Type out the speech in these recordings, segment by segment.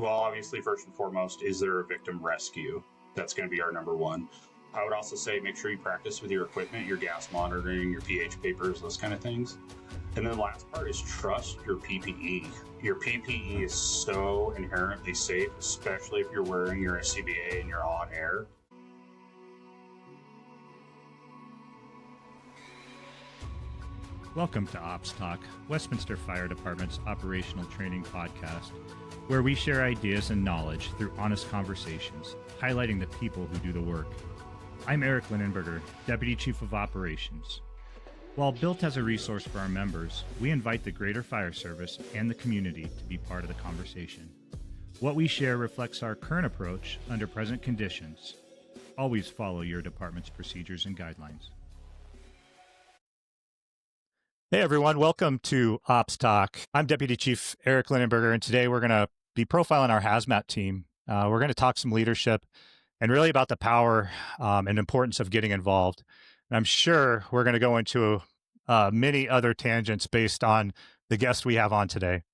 Well, obviously, first and foremost, is there a victim rescue? That's going to be our number one. I would also say make sure you practice with your equipment, your gas monitoring, your pH papers, those kind of things. And then the last part is trust your PPE. Your PPE is so inherently safe, especially if you're wearing your SCBA and you're on air. Welcome to Ops Talk, Westminster Fire Department's operational training podcast, where we share ideas and knowledge through honest conversations, highlighting the people who do the work. I'm Eric Linnenburger, Deputy Chief of Operations. While built as a resource for our members, we invite the greater fire service and the community to be part of the conversation. What we share reflects our current approach under present conditions. Always follow your department's procedures and guidelines. Hey everyone, welcome to Ops Talk. I'm Deputy Chief Eric Linnenburger, and today we're going to be profiling our Hazmat team. We're going to talk some leadership and really about the power and importance of getting involved. And I'm sure we're going to go into many other tangents based on the guest we have on today.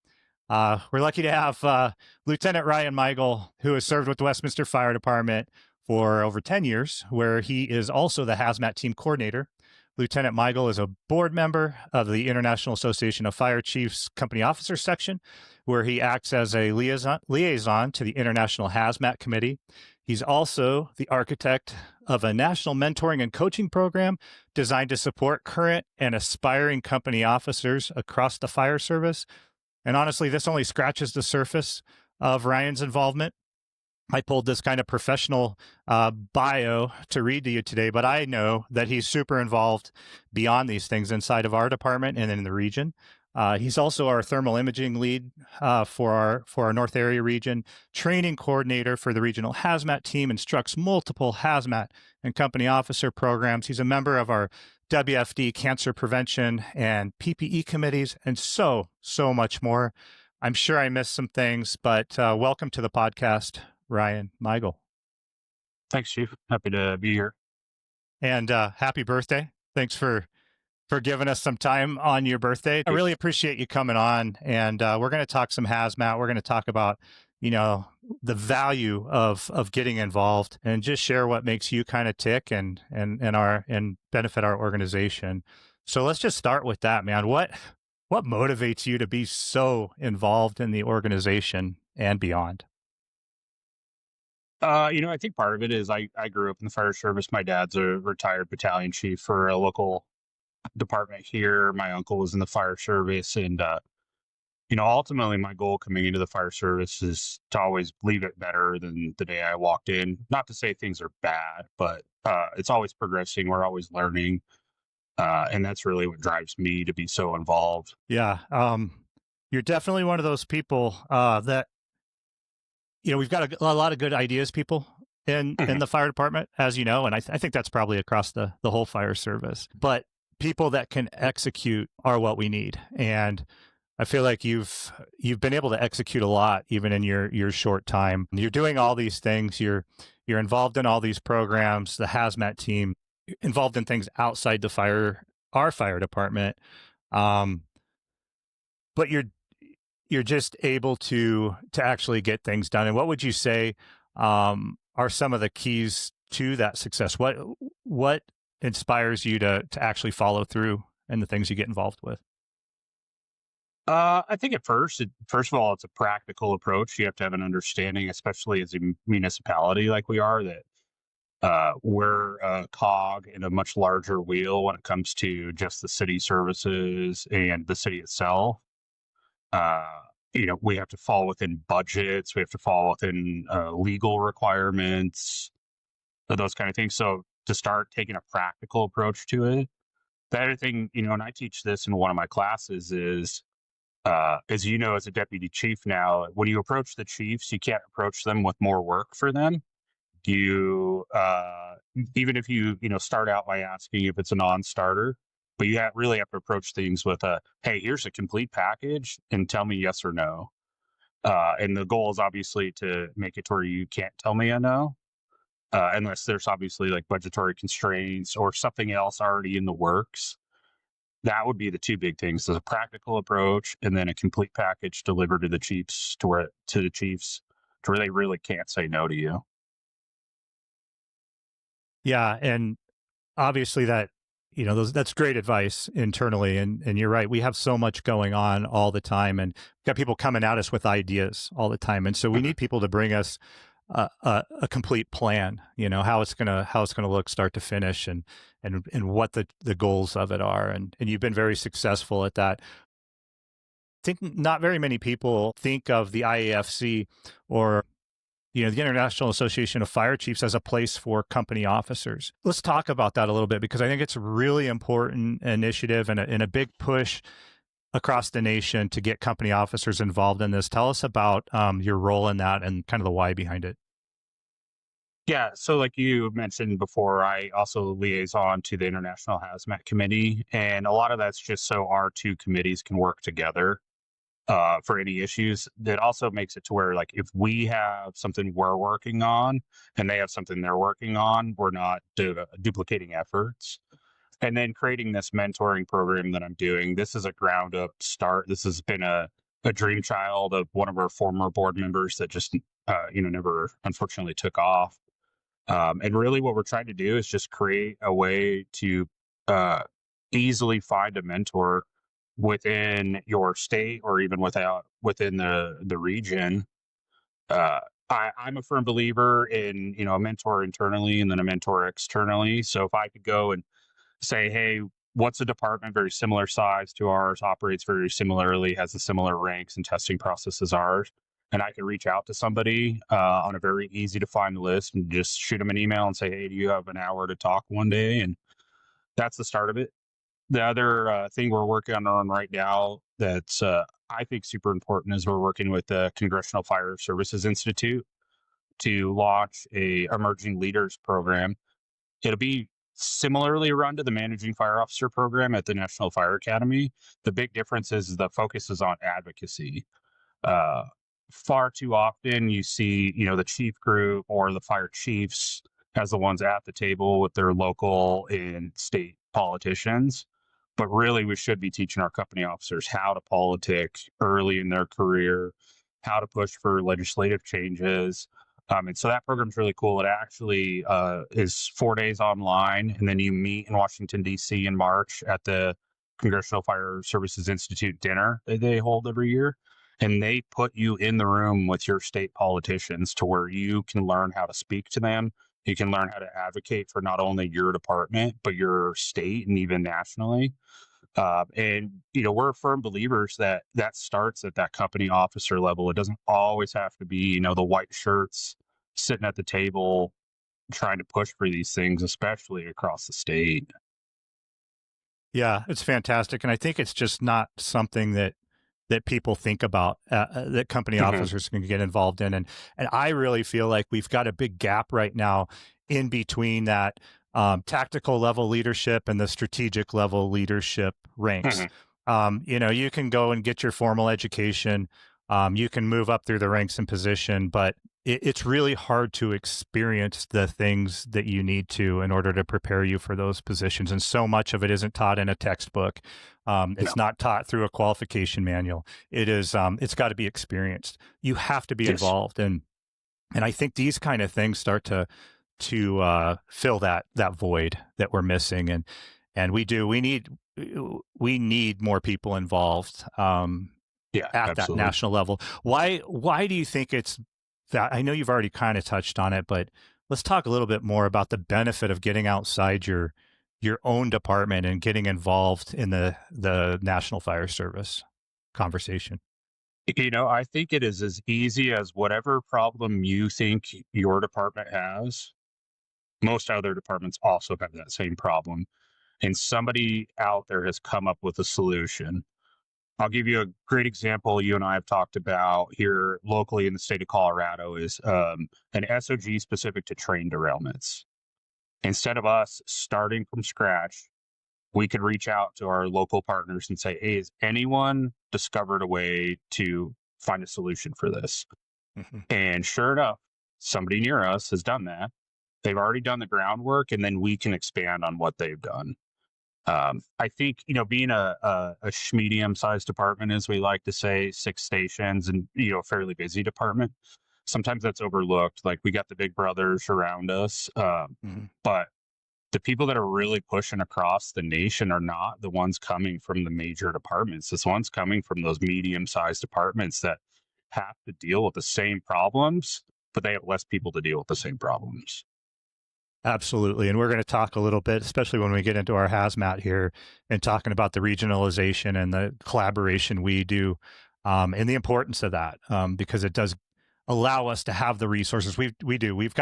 We're lucky to have Lieutenant Ryan Meigel, who has served with the Westminster Fire Department for over 10 years, where he is also the Hazmat team coordinator. Lieutenant Meigel is a board member of the International Association of Fire Chiefs Company Officers section, where he acts as a liaison to the International Hazmat Committee. He's also the architect of a national mentoring and coaching program designed to support current and aspiring company officers across the fire service. And honestly, this only scratches the surface of Ryan's involvement. I pulled this kind of professional bio to read to you today, but I know that he's super involved beyond these things inside of our department and in the region. He's also our thermal imaging lead for our North Area region, training coordinator for the regional Hazmat team, instructs multiple Hazmat and company officer programs. He's a member of our WFD cancer prevention and PPE committees, and so much more. I'm sure I missed some things, but welcome to the podcast, Ryan Meigel. Thanks, Chief. Happy to be here. And happy birthday. Thanks for giving us some time on your birthday. I really appreciate you coming on, and we're going to talk some Hazmat. We're going to talk about, the value of getting involved and just share what makes you kind of tick and benefit our organization. So let's just start with that, man. What motivates you to be so involved in the organization and beyond? I think part of it is I grew up in the fire service. My dad's a retired battalion chief for a local department here. My uncle was in the fire service, and ultimately my goal coming into the fire service is to always leave it better than the day I walked in. Not to say things are bad, but it's always progressing. We're always learning, and that's really what drives me to be so involved. Yeah, you're definitely one of those people that. We've got a lot of good ideas people in the fire department, as you know, and I think that's probably across the whole fire service. But people that can execute are what we need. And I feel like you've been able to execute a lot, even in your short time. You're doing all these things. You're involved in all these programs, the Hazmat team, involved in things outside our fire department. But you're just able to actually get things done. And what would you say are some of the keys to that success? What inspires you to actually follow through in the things you get involved with? I think first of all, it's a practical approach. You have to have an understanding, especially as a municipality like we are, that we're a cog in a much larger wheel when it comes to just the city services and the city itself. We have to fall within budgets. We have to fall within legal requirements, those kind of things. So to start taking a practical approach to it, the other thing, and I teach this in one of my classes is, as you know, as a deputy chief now, when you approach the chiefs, you can't approach them with more work for them. You, even if you start out by asking if it's a non-starter, but you really have to approach things with hey, here's a complete package and tell me yes or no. And the goal is obviously to make it to where you can't tell me a no, unless there's obviously like budgetary constraints or something else already in the works. That would be the two big things. There's a practical approach and then a complete package delivered to the chiefs, to the chiefs. where they really can't say no to you. Yeah, and obviously that that's great advice internally, and you're right. We have so much going on all the time, and we've got people coming at us with ideas all the time, and so we Mhm. need people to bring us a complete plan. How it's gonna look start to finish, and what the goals of it are, and you've been very successful at that. I think not very many people think of the IAFC or the International Association of Fire Chiefs as a place for company officers. Let's talk about that a little bit because I think it's a really important initiative and a big push across the nation to get company officers involved in this. Tell us about your role in that and kind of the why behind it. Yeah, so like you mentioned before, I also liaison to the International Hazmat Committee, and a lot of that's just so our two committees can work together for any issues. That also makes it to where, like, if we have something we're working on and they have something they're working on, we're not duplicating efforts. And then creating this mentoring program that I'm doing, this is a ground up start. This has been a dream child of one of our former board members that just, never unfortunately took off. And really, what we're trying to do is just create a way to uh, easily find a mentor within your state or even within the region. Uh, I'm a firm believer in a mentor internally and then a mentor externally. So if I could go and say, hey, what's a department very similar size to ours, operates very similarly, has a similar ranks and testing process as ours. And I can reach out to somebody on a very easy to find list and just shoot them an email and say, hey, do you have an hour to talk one day? And that's the start of it. The other thing we're working on right now that's I think super important is we're working with the Congressional Fire Services Institute to launch a emerging leaders program. It'll be similarly run to the Managing Fire Officer program at the National Fire Academy. The big difference is the focus is on advocacy. Uh, Far too often, you see, the chief group or the fire chiefs as the ones at the table with their local and state politicians. But really, we should be teaching our company officers how to politic early in their career, how to push for legislative changes, and so that program's really cool. It actually is 4 days online, and then you meet in Washington, D.C. in March at the Congressional Fire Services Institute dinner that they hold every year. And they put you in the room with your state politicians to where you can learn how to speak to them. You can learn how to advocate for not only your department, but your state and even nationally. We're firm believers that that starts at that company officer level. It doesn't always have to be, the white shirts sitting at the table trying to push for these things, especially across the state. Yeah, it's fantastic, and I think it's just not something that people think about that company Hmm. officers can get involved in, and I really feel like we've got a big gap right now in between that tactical level leadership and the strategic level leadership ranks. Hmm. You can go and get your formal education, you can move up through the ranks and position, but it's really hard to experience the things that you need to in order to prepare you for those positions. And so much of it isn't taught in a textbook. No. It's not taught through a qualification manual. It's got to be experienced. You have to be Yes. involved. And I think these kind of things start to fill that void that we're missing. And we need more people involved. Yeah, At that absolutely. national level. Why do you think it's that? I know you've already kind of touched on it, but let's talk a little bit more about the benefit of getting outside your own department and getting involved in the National Fire Service conversation. I think it is as easy as whatever problem you think your department has, most other departments also have that same problem. And somebody out there has come up with a solution. I'll give you a great example you and I have talked about here locally in the state of Colorado is an SOG specific to train derailments. Instead of us starting from scratch, we could reach out to our local partners and say, hey, has anyone discovered a way to find a solution for this? Mhm. And sure enough, somebody near us has done that. They've already done the groundwork, and then we can expand on what they've done. I think being a medium sized department, as we like to say, 6 stations, and a fairly busy department. sometimes that's overlooked. Like we got the big brothers around us, but the people that are really pushing across the nation are not the ones coming from the major departments. It's the ones coming from those medium-sized departments that have to deal with the same problems, but they have less people to deal with the same problems. Absolutely. And we're going to talk a little bit, especially when we get into our hazmat here and talking about the regionalization and the collaboration we do, and the importance of that, because it does allow us to have the resources we do. We've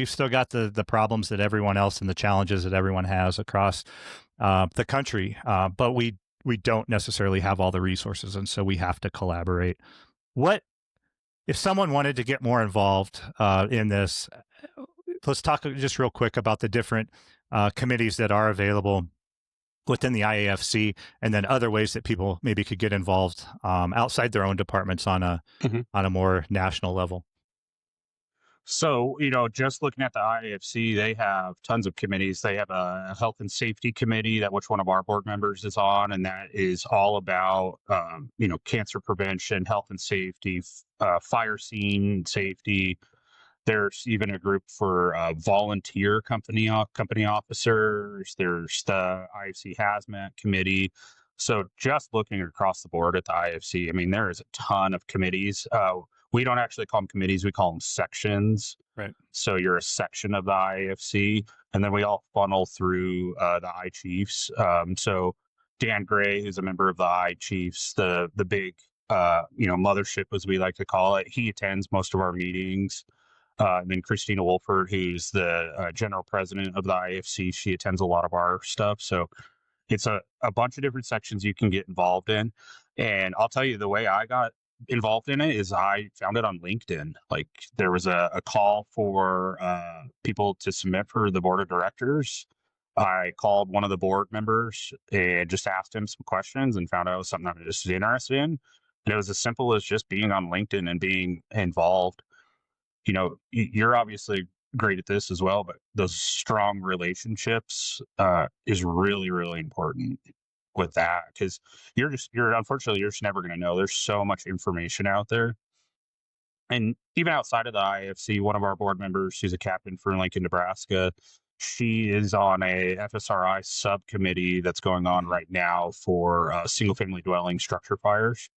still got the problems that everyone else and the challenges that everyone has across the country, but we don't necessarily have all the resources. And so we have to collaborate. What if someone wanted to get more involved in this? Let's talk just real quick about the different committees that are available within the IAFC, and then other ways that people maybe could get involved outside their own departments on a more national level. So, just looking at the IAFC, they have tons of committees. They have a health and safety committee that which one of our board members is on, and that is all about, cancer prevention, health and safety, fire scene safety. There's even a group for volunteer company officers. There's the IFC Hazmat committee. So just looking across the board at the IFC, I mean, there is a ton of committees. We don't actually call them committees; we call them sections. Right. So you're a section of the IFC, and then we all funnel through the I Chiefs. So Dan Gray, who's a member of the I Chiefs, the big mothership, as we like to call it, he attends most of our meetings. And then Christina Wolford, who's the general president of the IFC, she attends a lot of our stuff. So it's a bunch of different sections you can get involved in. And I'll tell you, the way I got involved in it is I found it on LinkedIn. Like there was a call for people to submit for the board of directors. I called one of the board members and just asked him some questions and found out it was something I'm just interested in. And it was as simple as just being on LinkedIn and being involved. You're obviously great at this as well, but those strong relationships is really, really important with that, because unfortunately, you're just never going to know. There's so much information out there. And even outside of the IFC, one of our board members, she's a captain for Lincoln, Nebraska. She is on a FSRI subcommittee that's going on right now for single family dwelling structure fires.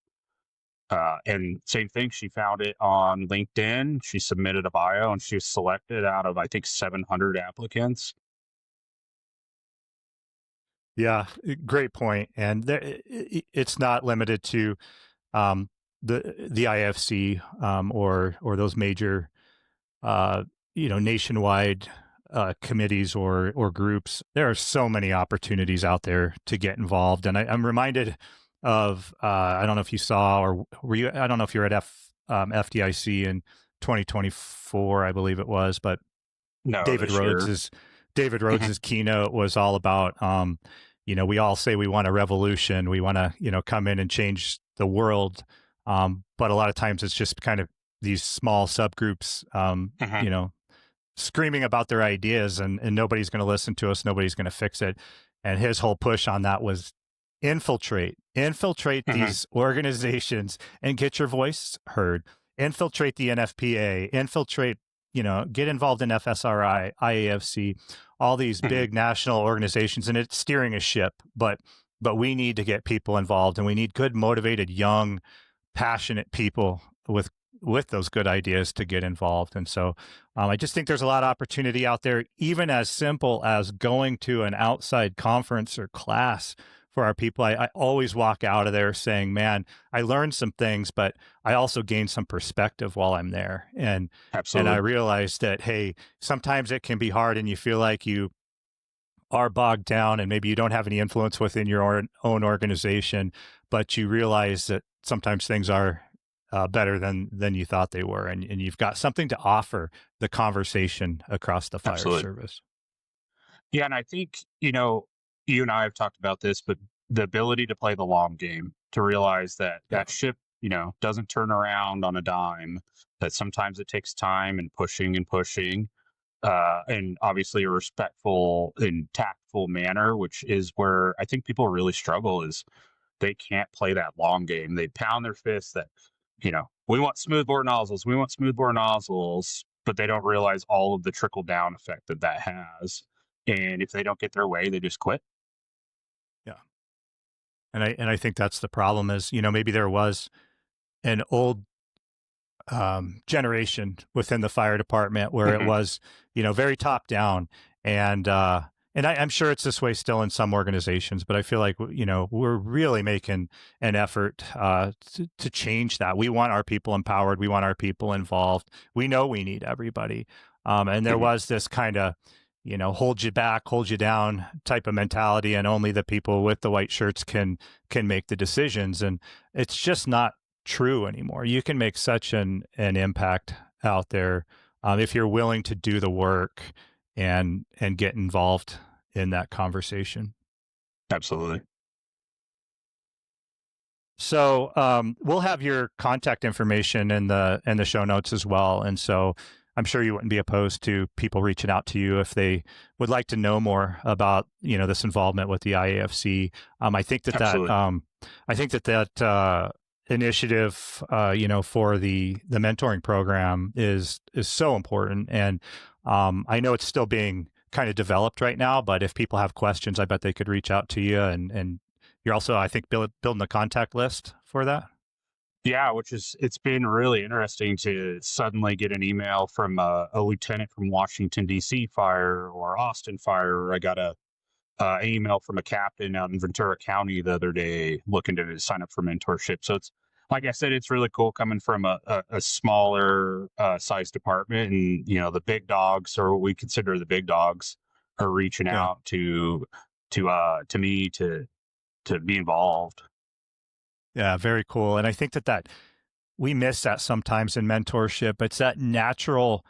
And same thing, she found it on LinkedIn. She submitted a bio and she was selected out of, I think, 700 applicants. Yeah, great point. And it's not limited to the IFC or those major nationwide committees or groups. There are so many opportunities out there to get involved, and I'm reminded of I don't know if you saw or were you, I don't know if you're at FDIC in 2024, I believe it was, but No, David Rhodes's keynote was all about we all say we want a revolution, we want to come in and change the world, but a lot of times it's just kind of these small subgroups screaming about their ideas, and nobody's going to listen to us, nobody's going to fix it. And his whole push on that was infiltrate these organizations and get your voice heard, infiltrate the NFPA, get involved in FSRI, IAFC, all these big national organizations, and it's steering a ship, but we need to get people involved, and we need good, motivated, young, passionate people with those good ideas to get involved. And so I just think there's a lot of opportunity out there, even as simple as going to an outside conference or class for our people. I always walk out of there saying, man, I learned some things, but I also gained some perspective while I'm there. And Absolutely. And I realized that, hey, sometimes it can be hard and you feel like you are bogged down and maybe you don't have any influence within your own organization, but you realize that sometimes things are better than you thought they were, and you've got something to offer the conversation across the fire Absolutely. service. Yeah, and I think, you and I have talked about this, but the ability to play the long game, to realize that that ship, doesn't turn around on a dime, that sometimes it takes time and pushing, and obviously a respectful and tactful manner, which is where I think people really struggle, is they can't play that long game. They pound their fists that we want smoothbore nozzles. We want smoothbore nozzles, but they don't realize all of the trickle down effect that has. And if they don't get their way, they just quit. Yeah. And I think that's the problem is, maybe there was an old generation within the fire department where it Mhm. was, very top down. And I'm sure it's this way still in some organizations, but I feel like, we're really making an effort to change that. We want our people empowered. We want our people involved. We know we need everybody. And there Mhm. was this kind of, hold you back, hold you down type of mentality, and only the people with the white shirts can make the decisions. And it's just not true anymore. You can make such an impact out there if you're willing to do the work and get involved in that conversation. Absolutely. So we'll have your contact information in the show notes as well. And so I'm sure you wouldn't be opposed to people reaching out to you if they would like to know more about this involvement with the IAFC. I think Absolutely. that initiative for the mentoring program is so important, and I know it's still being kind of developed right now. But if people have questions, I bet they could reach out to you, and you're also, I think, building a contact list for that. Yeah, it's been really interesting to suddenly get an email from a lieutenant from Washington D.C. Fire or Austin Fire. I got an email from a captain out in Ventura County the other day looking to sign up for mentorship. So it's like I said, it's really cool coming from a smaller size department, and the big dogs, or what we consider the big dogs, are reaching Yeah. out to me to be involved. Yeah, very cool. And I think that we miss that sometimes in mentorship. It's that natural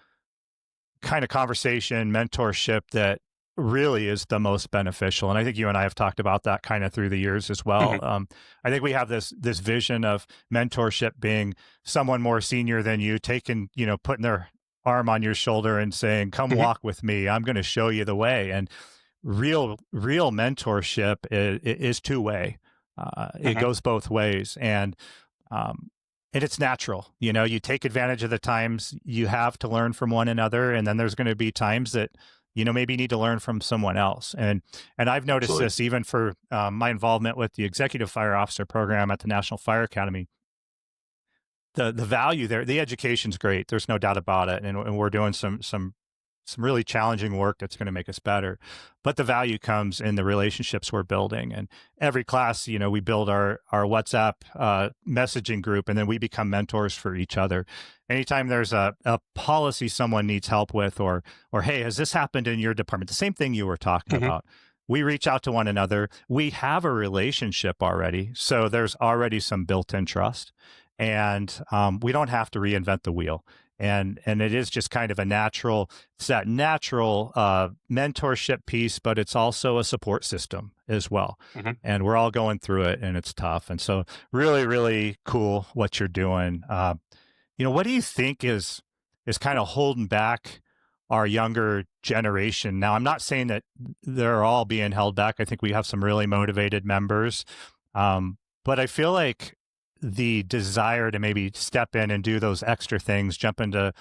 kind of conversation, mentorship that really is the most beneficial. And I think you and I have talked about that kind of through the years as well. Mhm. I think we have this vision of mentorship being someone more senior than you, taking, putting their arm on your shoulder and saying, "Come Mhm. walk with me. I'm going to show you the way." And real mentorship is two way. It Mhm. goes both ways, um, and it's natural. You take advantage of the times you have to learn from one another, and then there's going to be times that maybe you need to learn from someone else. And I've noticed Absolutely. this even for my involvement with the Executive Fire Officer program at the National Fire Academy. The value there, the education's great. There's no doubt about it, and we're doing some really challenging work that's going to make us better. But the value comes in the relationships we're building. And every class, we build our WhatsApp messaging group, and then we become mentors for each other. Anytime there's a policy someone needs help with, or hey, has this happened in your department? The same thing you were talking Mhm. about. We reach out to one another. We have a relationship already, so there's already some built-in trust, and we don't have to reinvent the wheel. And it is just kind of it's that natural mentorship piece, but it's also a support system as well. Mhm. And we're all going through it, and it's tough. And so, really, really cool what you're doing. What do you think is kind of holding back our younger generation? Now, I'm not saying that they're all being held back. I think we have some really motivated members, but I feel like the desire to maybe step in and do those extra things, jump into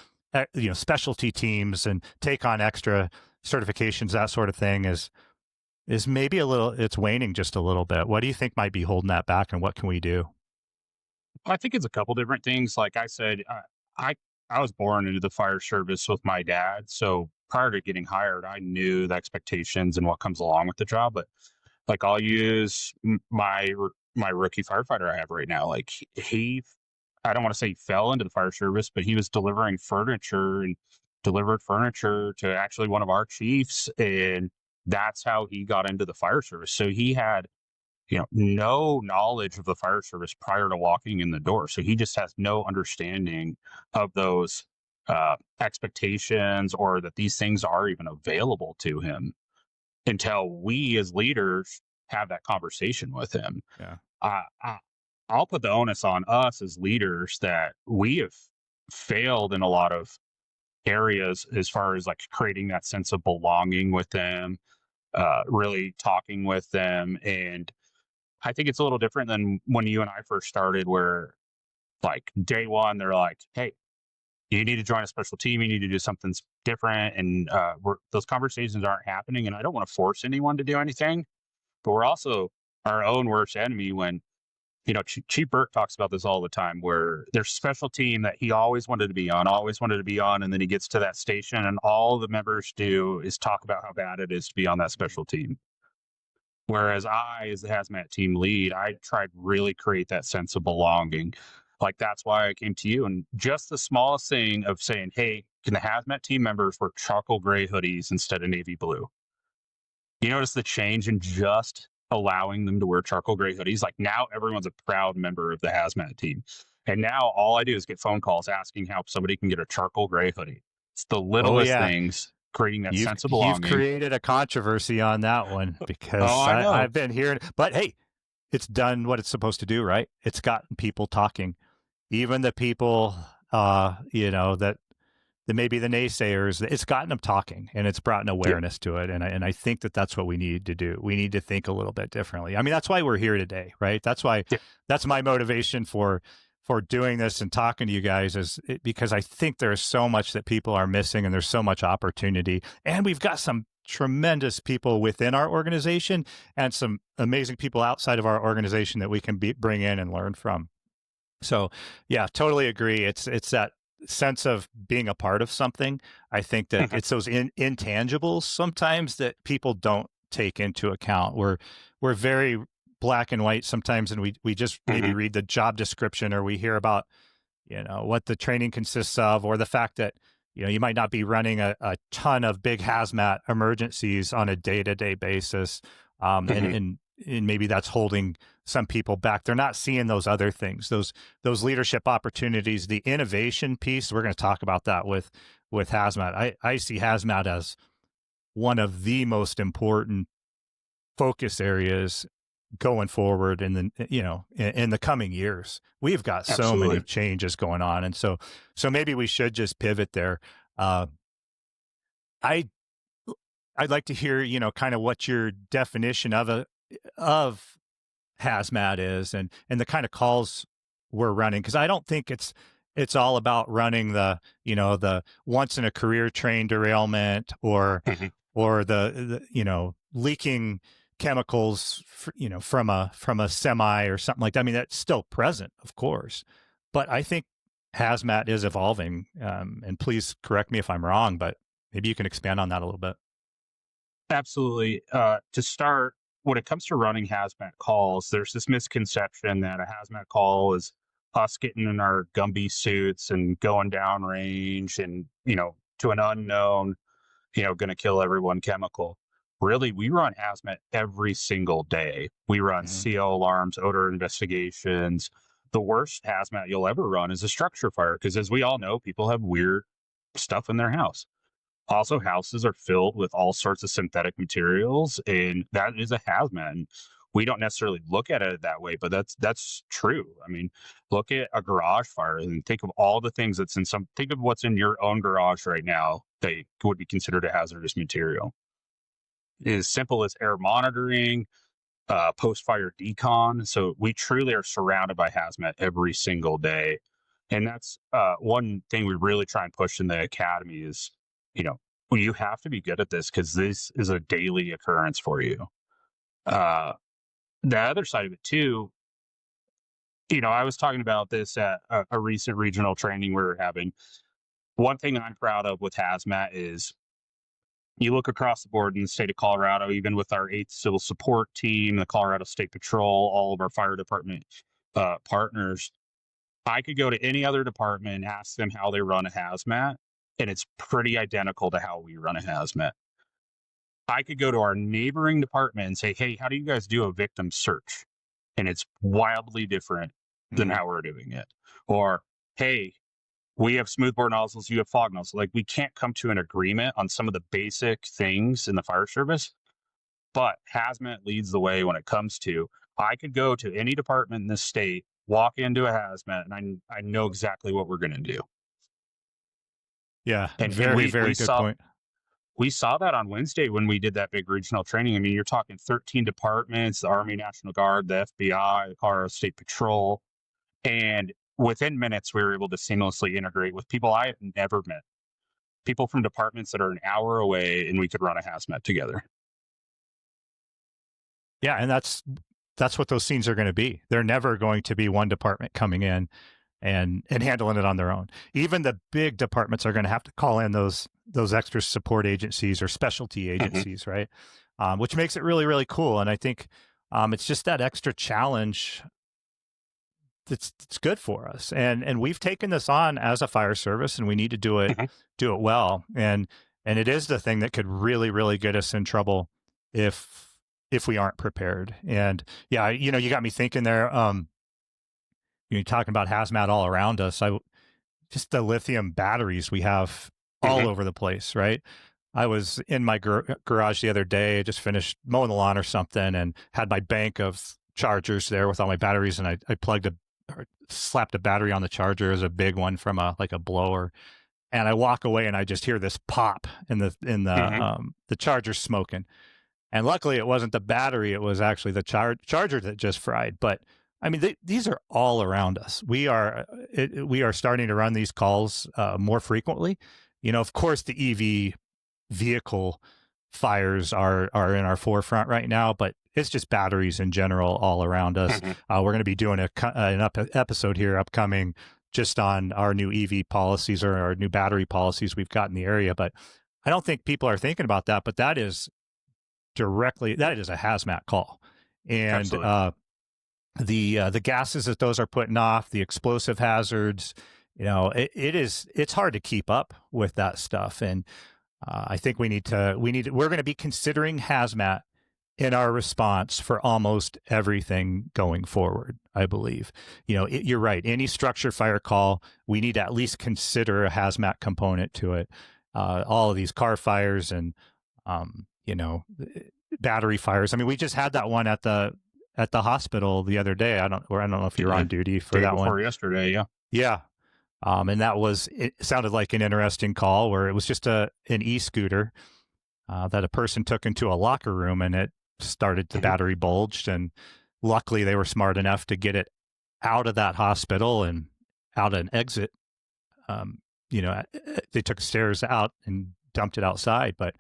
specialty teams and take on extra certifications, that sort of thing is maybe it's waning just a little bit. What do you think might be holding that back, and what can we do? I think it's a couple different things. Like I said, I I was born into the fire service with my dad, so prior to getting hired, I knew the expectations and what comes along with the job. But like I'll use my rookie firefighter I have right now. Like he, I don't want to say he fell into the fire service, but he was delivering furniture and delivered furniture to actually one of our chiefs, and that's how he got into the fire service. So he had no knowledge of the fire service prior to walking in the door. So he just has no understanding of those expectations, or that these things are even available to him until we as leaders have that conversation with him. Yeah. I, I, I'll put the onus on us as leaders that we have failed in a lot of areas as far as like creating that sense of belonging with them, really talking with them. And I think it's a little different than when you and I first started, where Like day one, they're like, hey, you need to join a special team. You need to do something different. And those conversations aren't happening. And I don't want to force anyone to do anything, but we're also our own worst enemy when, Chief Burke talks about this all the time, where there's a special team that he always wanted to be on, always wanted to be on. And then he gets to that station and all the members do is talk about how bad it is to be on that special team. Whereas I, as the hazmat team lead, I tried really create that sense of belonging. Like that's why I came to you. And just the smallest thing of saying, hey, can the hazmat team members wear charcoal gray hoodies instead of navy blue? You notice the change in just allowing them to wear charcoal gray hoodies? Like now everyone's a proud member of the hazmat team. And now all I do is get phone calls asking how somebody can get a charcoal gray hoodie. It's the Oh littlest yeah, things creating that sense of you've belonging. created a controversy on that one Oh, because I know. I've been hearing. But hey, it's done what it's supposed to do, right? It's gotten people talking, even the people, that maybe the naysayers. It's gotten them talking, and it's brought an Yep. awareness to it. And I think that's what we need to do. We need to think a little bit differently. I mean, that's why we're here today, right? That's why Yep. that's my motivation for doing this and talking to you guys because I think there's so much that people are missing, and there's so much opportunity, and we've got some tremendous people within our organization and some amazing people outside of our organization that we can bring in and learn from. So, yeah, totally agree. It's that sense of being a part of something. I think that it's those intangibles sometimes that people don't take into account. We're very black and white sometimes, and we just maybe read the job description, or we hear about what the training consists of, or the fact that you might not be running a ton of big hazmat emergencies on a day-to-day basis, and maybe that's holding some people back. They're not seeing those other things, those leadership opportunities, the innovation piece. We're going to talk about that with hazmat. I see hazmat as one of the most important focus areas going forward in the coming years. We've got so many Absolutely. changes going on, and so maybe we should just pivot there. I'd like to hear kind of what your definition of hazmat is, and the kind of calls we're running, because I don't think it's all about running the once in a career train derailment, or the leaking chemicals from a semi or something like that. I mean, that's still present, of course, but I think hazmat is evolving. And please correct me if I'm wrong, but maybe you can expand on that a little bit. Absolutely. To start, when it comes to running hazmat calls, there's this misconception that a hazmat call is us getting in our Gumby suits and going down range and, to an unknown, going to kill everyone chemical. Really, we run hazmat every single day. We run CO alarms, odor investigations. The worst hazmat you'll ever run is a structure fire, because as we all know, people have weird stuff in their house. Also, houses are filled with all sorts of synthetic materials, and that is a hazmat. And we don't necessarily look at it that way, but that's true. I mean, look at a garage fire and think of all the things think of what's in your own garage right now that would be considered a hazardous material. As simple as air monitoring, post-fire decon. So we truly are surrounded by hazmat every single day. And that's one thing we really try and push in the academy is, you have to be good at this, because this is a daily occurrence for you. The other side of it too, I was talking about this at a recent regional training we were having. One thing I'm proud of with hazmat is you look across the board in the state of Colorado, even with our 8th Civil Support Team, the Colorado State Patrol, all of our fire department partners. I could go to any other department and ask them how they run a hazmat, and it's pretty identical to how we run a hazmat. I could go to our neighboring department and say, hey, how do you guys do a victim search? And it's wildly different than how we're doing it. Or, hey, we have smoothbore nozzles, you have fog nozzles. Like, we can't come to an agreement on some of the basic things in the fire service, but hazmat leads the way when it comes to, I could go to any department in this state, walk into a hazmat, and I know exactly what we're going to do. Yeah, And very good point. We saw that on Wednesday when we did that big regional training. I mean, you're talking 13 departments, the Army National Guard, the FBI, the Colorado State Patrol. And within minutes, we were able to seamlessly integrate with people I have never met, people from departments that are an hour away, and we could run a hazmat together. Yeah, and that's what those scenes are going to be. They're never going to be one department coming in and handling it on their own. Even the big departments are going to have to call in those extra support agencies or specialty agencies, right? Which makes it really, really cool. And I think it's just that extra challenge that's good for us. And we've taken this on as a fire service, and we need to do it well. And it is the thing that could really, really get us in trouble if we aren't prepared. And yeah, you got me thinking there. You're talking about hazmat all around us. Just the lithium batteries we have all over the place, right? I was in my garage the other day, just finished mowing the lawn or something, and had my bank of chargers there with all my batteries, and I slapped a battery on the charger as a big one from a blower, and I walk away and I just hear this pop in the charger smoking. And luckily, it wasn't the battery; it was actually the charger that just fried. But I mean, these are all around us. We are starting to run these calls more frequently. Of course, the EV vehicle fires are in our forefront right now, but it's just batteries in general all around us. We're going to be doing an episode here upcoming just on our new EV policies or our new battery policies we've got in the area. But I don't think people are thinking about that. But that is a hazmat call, and the gases that those are putting off, the explosive hazards, it's hard to keep up with that stuff. And I think we're going to be considering hazmat in our response for almost everything going forward, I believe. You're right. Any structured fire call, we need to at least consider a hazmat component to it. All of these car fires and battery fires. I mean, we just had that one at the hospital the other day. I don't know if you're on duty for that one. Yesterday, yeah. Yeah. And it sounded like an interesting call where it was just an e-scooter that a person took into a locker room, and it started, the battery bulged, and luckily they were smart enough to get it out of that hospital and out an exit. They took stairs out and dumped it outside, but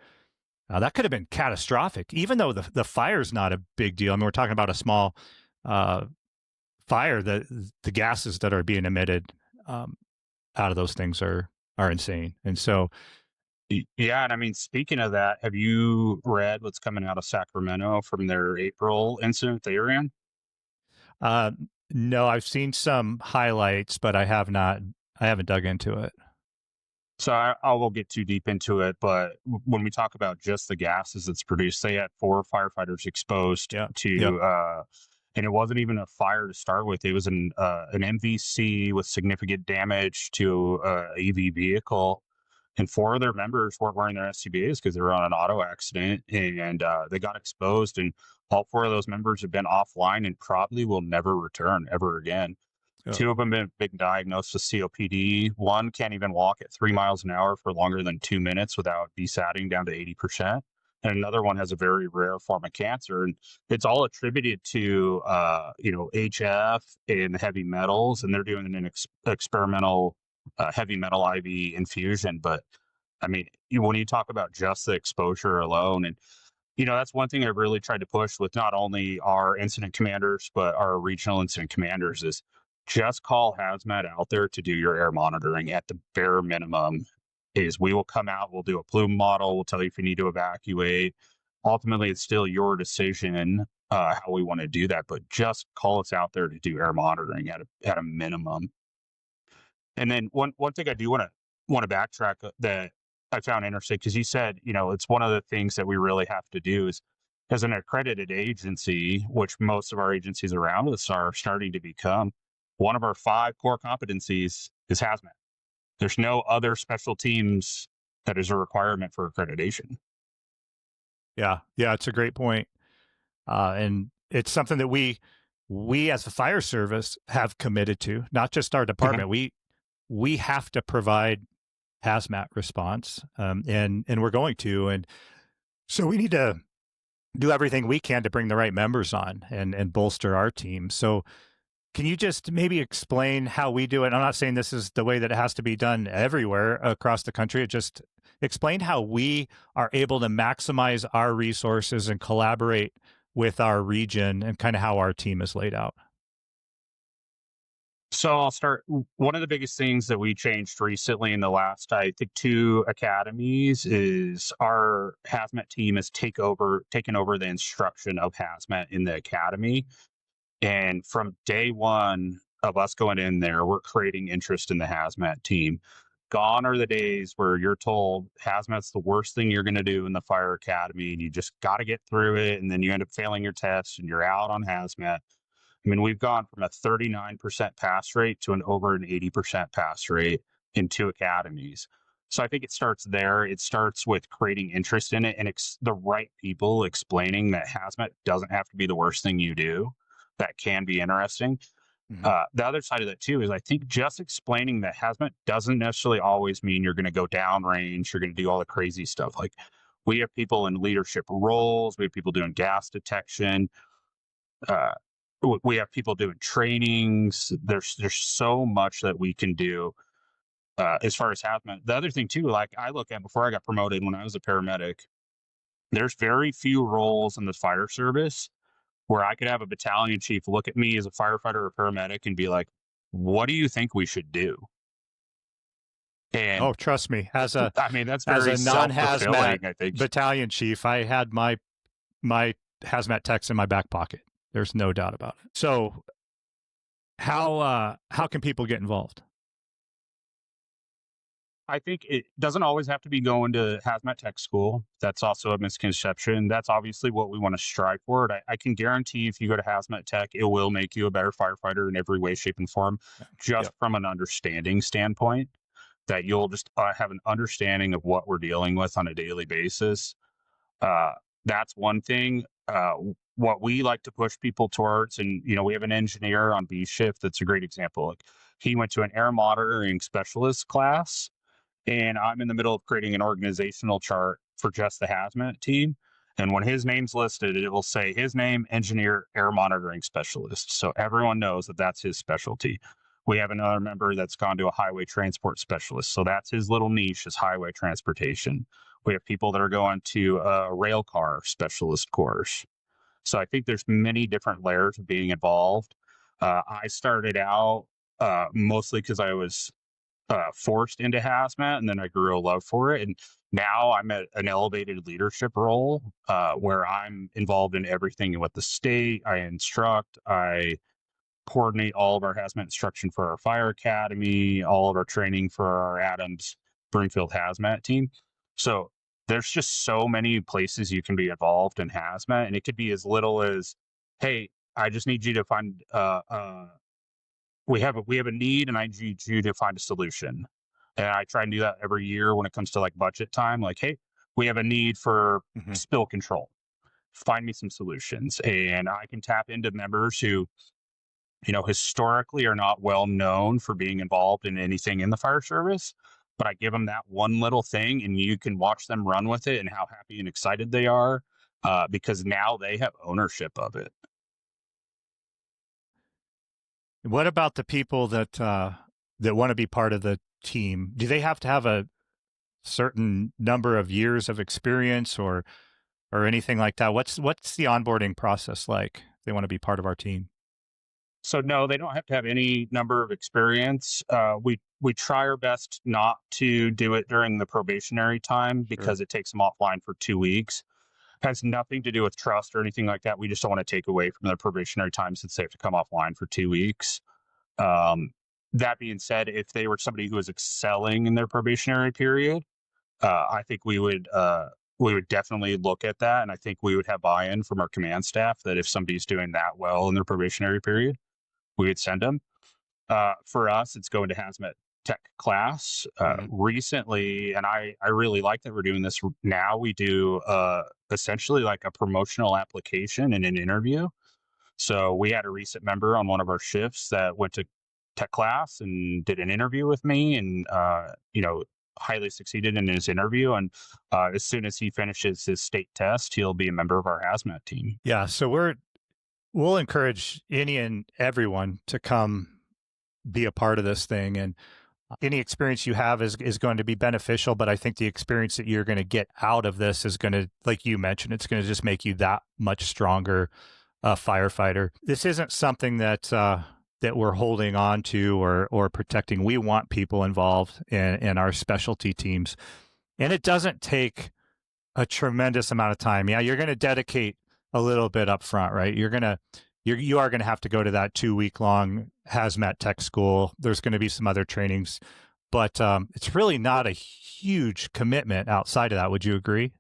that could have been catastrophic, even though the fire's not a big deal. I mean, we're talking about a small fire. The gases that are being emitted out of those things are insane. And so, yeah. And I mean, speaking of that, have you read what's coming out of Sacramento from their April incident they ran? No, I've seen some highlights, but I haven't dug into it. So I won't get too deep into it, but when we talk about just the gases that's produced, they had 4 firefighters exposed to, and it wasn't even a fire to start with. It was an MVC with significant damage to a EV vehicle, and 4 of their members weren't wearing their SCBAs because they were on an auto accident, and they got exposed. And all 4 of those members have been offline and probably will never return ever again. 2 of them have been diagnosed with COPD. 1 can't even walk at 3 miles an hour for longer than 2 minutes without desatting down to 80%. And another one has a very rare form of cancer. And it's all attributed to, HF and heavy metals. And they're doing an experimental heavy metal IV infusion. But I mean, when you talk about just the exposure alone, and that's one thing I really tried to push with not only our incident commanders, but our regional incident commanders is just call hazmat out there to do your air monitoring at the bare minimum. Is we will come out, we'll do a plume model, we'll tell you if you need to evacuate. Ultimately, it's still your decision how we want to do that, but just call us out there to do air monitoring at a minimum. And then one thing I do want to backtrack that I found interesting, because you said, it's one of the things that we really have to do is, as an accredited agency, which most of our agencies around us are starting to become, one of our 5 core competencies is hazmat. There's no other special teams that is a requirement for accreditation. Yeah, it's a great point. And it's something that we as the fire service have committed to, not just our department. We have to provide hazmat response, and we're going to. And so we need to do everything we can to bring the right members on and bolster our team. So Can you just maybe explain how we do it? I'm not saying this is the way that it has to be done everywhere across the country. It just explain how we are able to maximize our resources and collaborate with our region and kind of how our team is laid out. So I'll start. One of the biggest things that we changed recently in the last, I think, 2 academies is our hazmat team has taken over the instruction of hazmat in the academy. And from day one of us going in there, we're creating interest in the hazmat team. Gone are the days where you're told hazmat's the worst thing you're going to do in the fire academy, and you just got to get through it. And then you end up failing your test and you're out on hazmat. I mean, we've gone from a 39% pass rate to over an 80% pass rate in 2 academies. So I think it starts there. It starts with creating interest in it and the right people explaining that hazmat doesn't have to be the worst thing you do. That can be interesting. The other side of that too is I think just explaining that hazmat doesn't necessarily always mean you're going to go downrange, you're going to do all the crazy stuff. Like we have people in leadership roles, we have people doing gas detection, uh, we have people doing trainings. There's so much that we can do as far as hazmat. The other thing too, like I look at before I got promoted when I was a paramedic, there's very few roles in the fire service where I could have a battalion chief look at me as a firefighter or paramedic and be like, "What do you think we should do?" And Oh, trust me, I mean, that's as very a non-hazmat self-fulfilling, I think. battalion chief, I had my hazmat techs in my back pocket. There's no doubt about it. So how can people get involved? I think it doesn't always have to be going to hazmat tech school. That's also a misconception. That's obviously what we want to strive for. And I can guarantee if you go to hazmat tech, it will make you a better firefighter in every way, shape, and form, just Yep. from an understanding standpoint, that you'll just have an understanding of what we're dealing with on a daily basis. Uh, that's one thing. What we like to push people towards, and we have an engineer on B shift that's a great example. Like he went to an air monitoring specialist class, and I'm in the middle of creating an organizational chart for just the hazmat team. And when his name's listed, it will say his name, engineer, air monitoring specialist. So everyone knows that that's his specialty. We have another member that's gone to a highway transport specialist. So that's his little niche is highway transportation. We have people that are going to a rail car specialist course. So I think there's many different layers of being involved. I started out mostly because I was forced into hazmat, and then I grew a love for it. And now I'm at an elevated leadership role where I'm involved in everything with the state. I instruct, I coordinate all of our hazmat instruction for our fire academy, all of our training for our Adams Broomfield hazmat team. So there's just so many places you can be involved in hazmat, and it could be as little as, hey, I just need you to find we have a need, and I need you to find a solution. And I try and do that every year when it comes to like budget time. Like, hey, we have a need for spill control. Find me some solutions, and I can tap into members who, historically are not well known for being involved in anything in the fire service. But I give them that one little thing, and you can watch them run with it and how happy and excited they are because now they have ownership of it. What about the people that want to be part of the team? Do they have to have a certain number of years of experience or anything like that? What's the onboarding process like if they want to be part of our team? So no, they don't have to have any number of experience. We try our best not to do it during the probationary time because it takes them offline for 2 weeks. Has nothing to do with trust or anything like that. We just don't want to take away from their probationary time since they have to come offline for 2 weeks. That being said, if they were somebody who was excelling in their probationary period, I think we would definitely look at that, and I think we would have buy-in from our command staff that if somebody's doing that well in their probationary period, we would send them. For us, it's going to hazmat tech class. Recently, and I really like that we're doing this now. We do essentially like a promotional application and an interview. So we had a recent member on one of our shifts that went to tech class and did an interview with me, and highly succeeded in his interview. And as soon as he finishes his state test, he'll be a member of our hazmat team. Yeah, so we'll encourage any and everyone to come be a part of this thing. And any experience you have is going to be beneficial, but I think the experience that you're going to get out of this is going to, like you mentioned, it's going to just make you that much stronger firefighter. This isn't something that that we're holding on to or protecting. We want people involved in our specialty teams, and it doesn't take a tremendous amount of time. Yeah, you're going to dedicate a little bit up front, right? You are going to have to go to that 2-week long hazmat tech school. There's going to be some other trainings, but it's really not a huge commitment outside of that. Would you agree?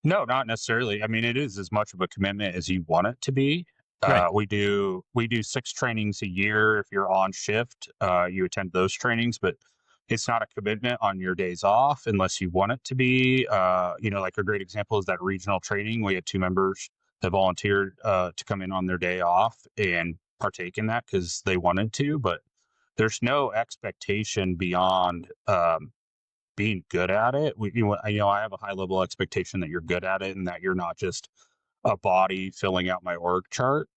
No, not necessarily. I mean, it is as much of a commitment as you want it to be. Right. We do 6 trainings a year. If you're on shift, you attend those trainings, but it's not a commitment on your days off unless you want it to be. Like a great example is that regional training. We had 2 members that volunteered to come in on their day off and partake in that because they wanted to, but there's no expectation beyond being good at it. I have a high level expectation that you're good at it and that you're not just a body filling out my org chart.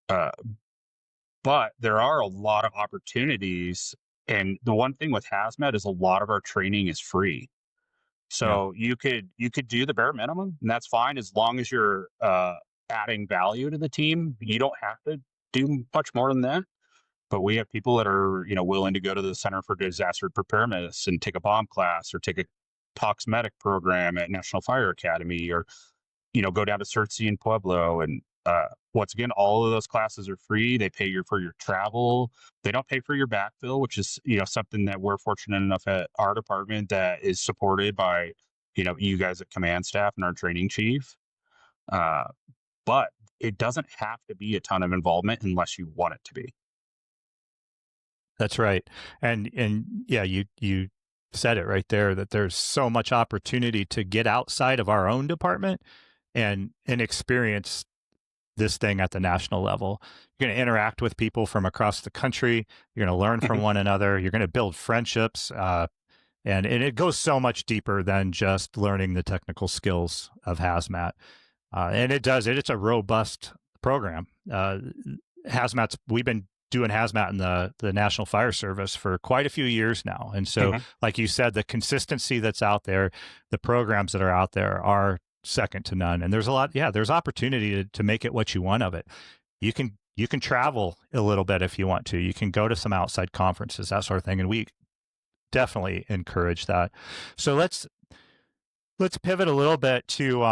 Uh, but there are a lot of opportunities. And the one thing with hazmat is a lot of our training is free. Yeah. So you could do the bare minimum, and that's fine as long as you're adding value to the team. You don't have to do much more than that. But we have people that are, willing to go to the Center for Disaster Preparedness and take a bomb class or take a Tox Medic program at National Fire Academy, or, go down to CERTC in Pueblo. And once again, all of those classes are free. They pay for your travel. They don't pay for your backfill, which is, something that we're fortunate enough at our department that is supported by, you guys at command staff and our training chief. But it doesn't have to be a ton of involvement unless you want it to be. That's right. And yeah, you said it right there that there's so much opportunity to get outside of our own department and experience this thing at the national level. You're going to interact with people from across the country. You're going to learn from one another. You're going to build friendships. And it goes so much deeper than just learning the technical skills of hazmat. And it's a robust program. We've been doing hazmat in the National Fire Service for quite a few years now. And so, like you said, the consistency that's out there, the programs that are out there are second to none. And there's there's opportunity to make it what you want of it. You can travel a little bit if you want to. You can go to some outside conferences, that sort of thing. And we definitely encourage that. So let's pivot a little bit to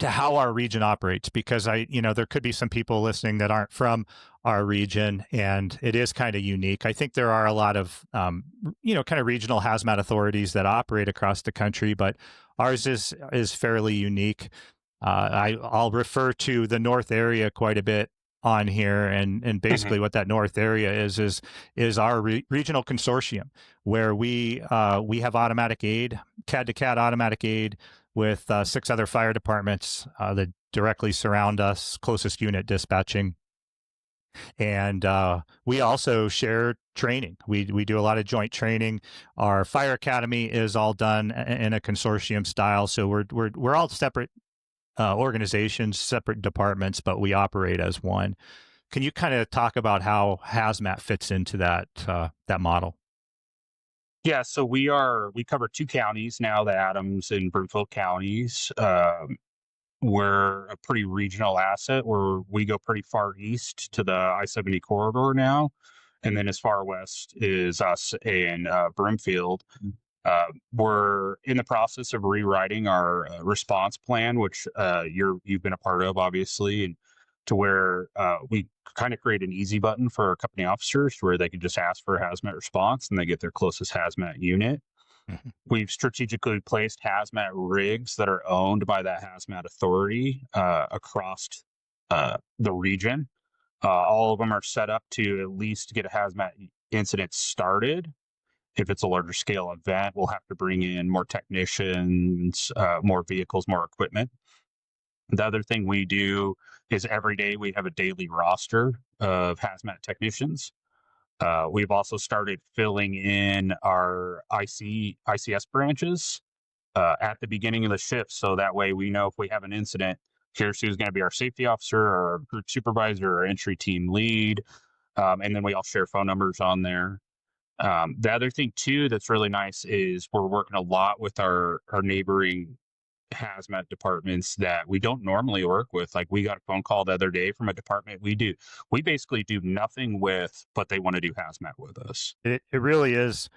how our region operates, because there could be some people listening that aren't from our region, and it is kind of unique. I think there are a lot of, kind of regional hazmat authorities that operate across the country, but ours is fairly unique. I'll refer to the North area quite a bit on here, and basically what that North area is our regional consortium, where we have automatic aid, CAD to CAD automatic aid, with 6 other fire departments that directly surround us, closest unit dispatching. And we also share training. We do a lot of joint training. Our fire academy is all done in a consortium style. So we're all separate organizations, separate departments, but we operate as one. Can you kind of talk about how hazmat fits into that model? Yeah, so we cover 2 counties now, the Adams and Broomfield counties. We're a pretty regional asset where we go pretty far east to the I-70 corridor now. And then as far west is us in Broomfield. We're in the process of rewriting our response plan, which you've been a part of, obviously, and to where we kind of create an easy button for our company officers to where they can just ask for a hazmat response and they get their closest hazmat unit. We've strategically placed hazmat rigs that are owned by that hazmat authority across the region. All of them are set up to at least get a hazmat incident started. If it's a larger scale event, we'll have to bring in more technicians, more vehicles, more equipment. The other thing we do is every day we have a daily roster of hazmat technicians. We've also started filling in our ICS branches at the beginning of the shift. So that way we know if we have an incident, here's who's going to be our safety officer or our group supervisor or entry team lead. And then we all share phone numbers on there. The other thing too that's really nice is we're working a lot with our neighboring hazmat departments that we don't normally work with. Like we got a phone call the other day from a department we basically do nothing with, but they want to do hazmat with us. It really is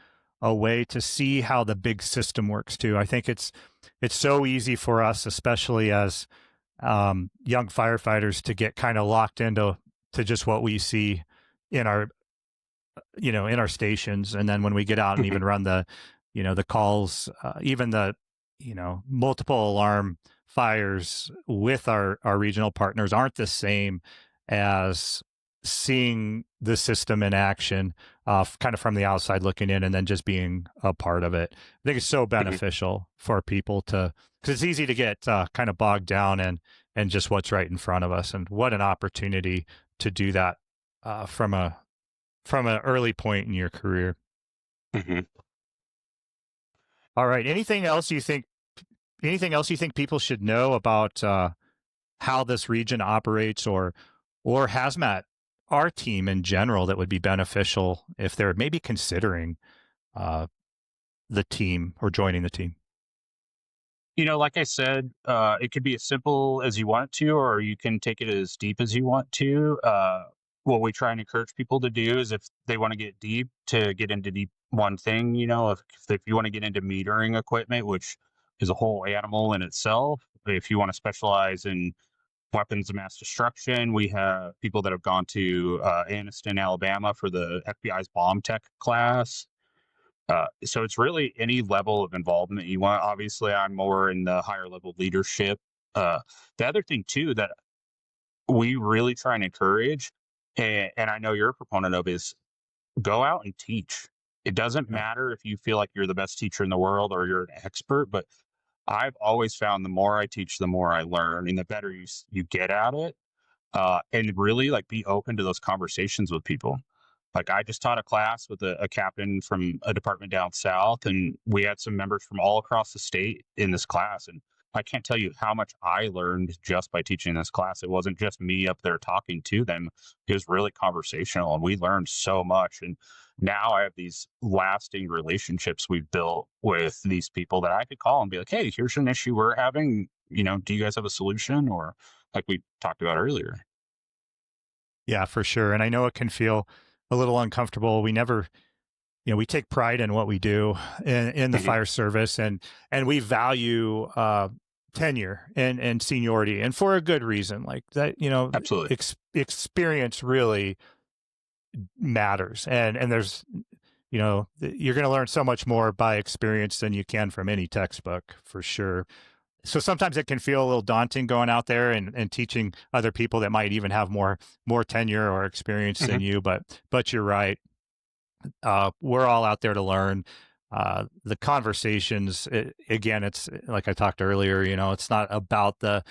a way to see how the big system works too. I think it's so easy for us, especially as young firefighters, to get kind of locked into just what we see in our in our stations, and then when we get out and even run the the calls, even the multiple alarm fires with our regional partners aren't the same as seeing the system in action, kind of from the outside looking in and then just being a part of it. I think it's so beneficial for people because it's easy to get kind of bogged down and just what's right in front of us, and what an opportunity to do that from an early point in your career. All right. Anything else you think people should know about how this region operates, or hazmat, our team in general, that would be beneficial if they're maybe considering the team or joining the team? Like I said, it could be as simple as you want it to, or you can take it as deep as you want to. What we try and encourage people to do is, if they want to get deep, to get into deep one thing. If you want to get into metering equipment, which is a whole animal in itself. If you want to specialize in weapons of mass destruction, we have people that have gone to Anniston, Alabama for the FBI's bomb tech class. So it's really any level of involvement you want. Obviously, I'm more in the higher level leadership. The other thing too that we really try and encourage, and I know you're a proponent of, is go out and teach. It doesn't matter if you feel like you're the best teacher in the world or you're an expert, but I've always found the more I teach, the more I learn, and the better you get at it. And really, like, be open to those conversations with people. Like, I just taught a class with a captain from a department down south, and we had some members from all across the state in this class. And I can't tell you how much I learned just by teaching this class. It wasn't just me up there talking to them. It was really conversational, and we learned so much. And now I have these lasting relationships we've built with these people that I could call and be like, hey, here's an issue we're having. Do you guys have a solution? Or like we talked about earlier. Yeah, for sure. And I know it can feel a little uncomfortable. We never, we take pride in what we do in the fire service, and we value tenure and seniority, and for a good reason. Like that, Absolutely. Experience really matters, and there's, you're going to learn so much more by experience than you can from any textbook, for sure. So sometimes it can feel a little daunting going out there and teaching other people that might even have more tenure or experience than you. But you're right. We're all out there to learn. The conversations, again, it's like I talked earlier, it's not about the